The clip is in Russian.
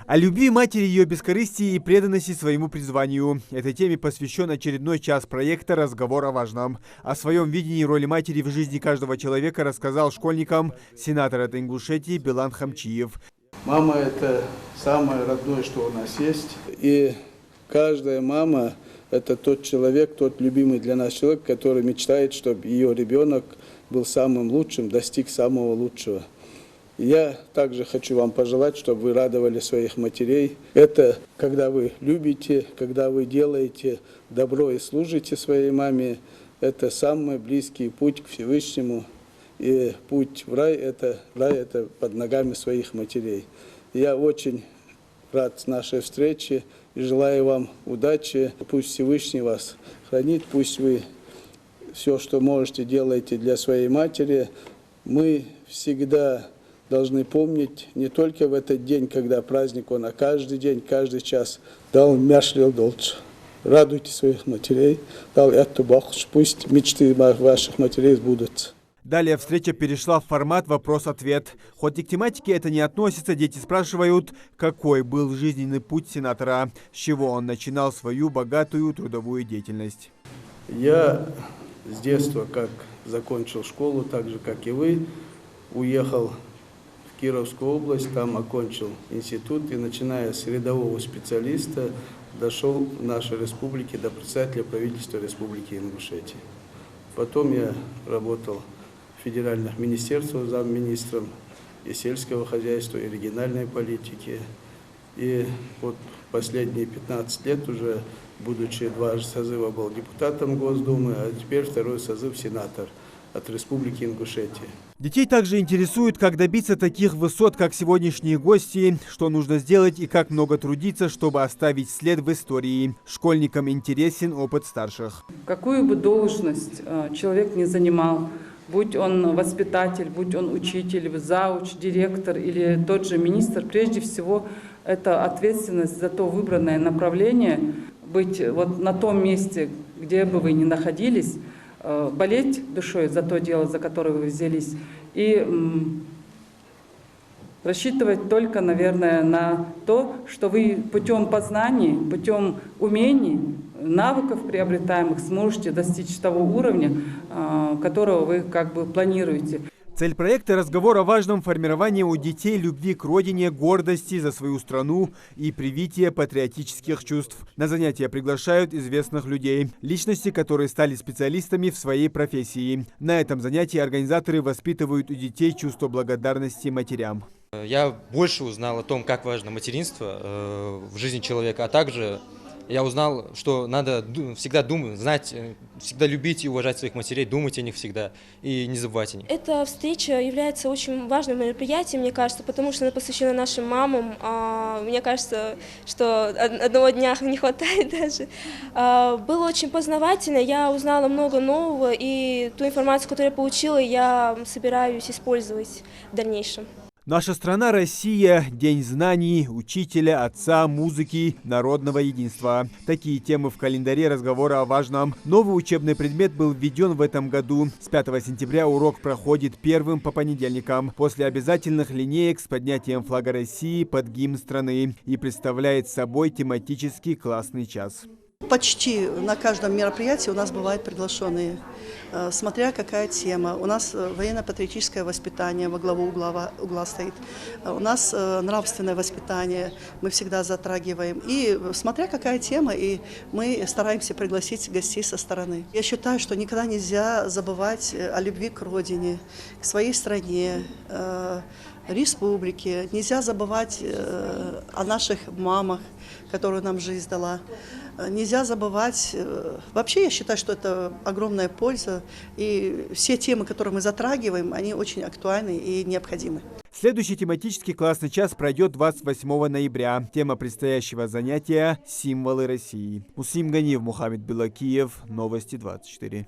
О любви матери, ее бескорыстии и преданности своему призванию. Этой теме посвящен очередной час проекта «Разговор о важном». О своем видении роли матери в жизни каждого человека рассказал школьникам сенатор от Ингушетии Билан Хамчиев. Мама – это самое родное, что у нас есть. И каждая мама – это тот человек, тот любимый для нас человек, который мечтает, чтобы ее ребенок был самым лучшим, достиг самого лучшего. Я также хочу вам пожелать, чтобы вы радовали своих матерей. Это когда вы любите, когда вы делаете добро и служите своей маме. Это самый близкий путь к Всевышнему. И путь в рай это под ногами своих матерей. Я очень рад нашей встрече и желаю вам удачи. Пусть Всевышний вас хранит, пусть вы все, что можете, делаете для своей матери. Мы всегда должны помнить не только в этот день, когда праздник он, а каждый день, каждый час. Дал мяшлил долж. Радуйте своих матерей. Дал эту Бог. Пусть мечты ваших матерей сбудутся. Далее встреча перешла в формат «Вопрос-ответ». Хоть и к тематике это не относится, дети спрашивают, какой был жизненный путь сенатора, с чего он начинал свою богатую трудовую деятельность. Я с детства, как закончил школу, так же, как и вы, уехал в Кировскую область, там окончил институт и, начиная с рядового специалиста, дошел в нашей республике до председателя правительства Республики Ингушетия. Потом я работал в федеральных министерствах замминистром и сельского хозяйства, и региональной политики. И вот последние 15 лет уже, будучи два созыва, был депутатом Госдумы, а теперь второй созыв сенатор от Республики Ингушетия. Детей также интересует, как добиться таких высот, как сегодняшние гости, что нужно сделать и как много трудиться, чтобы оставить след в истории. Школьникам интересен опыт старших. Какую бы должность человек не занимал, будь он воспитатель, будь он учитель, зауч, директор или тот же министр, прежде всего это ответственность за то выбранное направление, быть вот на том месте, где бы вы ни находились, болеть душой за то дело, за которое вы взялись, и рассчитывать только, наверное, на то, что вы путем познаний, путем умений, навыков приобретаемых сможете достичь того уровня, которого вы как бы планируете. Цель проекта – разговор о важном формировании у детей любви к родине, гордости за свою страну и привитие патриотических чувств. На занятия приглашают известных людей, личности, которые стали специалистами в своей профессии. На этом занятии организаторы воспитывают у детей чувство благодарности матерям. Я больше узнал о том, как важно материнство в жизни человека, а также я узнал, что надо всегда думать, знать, всегда любить и уважать своих матерей, думать о них всегда и не забывать о них. Эта встреча является очень важным мероприятием, мне кажется, потому что она посвящена нашим мамам. Мне кажется, что одного дня не хватает даже. Было очень познавательно, я узнала много нового, и ту информацию, которую я получила, я собираюсь использовать в дальнейшем. Наша страна Россия – день знаний, учителя, отца, музыки, народного единства. Такие темы в календаре разговора о важном. Новый учебный предмет был введен в этом году. С 5 сентября урок проходит первым по понедельникам, после обязательных линеек с поднятием флага России под гимн страны и представляет собой тематический классный час. Почти на каждом мероприятии у нас бывают приглашенные, смотря какая тема. У нас военно-патриотическое воспитание во главу угла стоит. У нас нравственное воспитание мы всегда затрагиваем. И смотря какая тема, и мы стараемся пригласить гостей со стороны. Я считаю, что никогда нельзя забывать о любви к родине, к своей стране, республике. Нельзя забывать о наших мамах, которую нам жизнь дала. Нельзя забывать. Вообще, я считаю, что это огромная польза. И все темы, которые мы затрагиваем, они очень актуальны и необходимы. Следующий тематический классный час пройдет 28 ноября. Тема предстоящего занятия – «Символы России». Мусим Ганиев, Мухаммед Белакиев. Новости 24.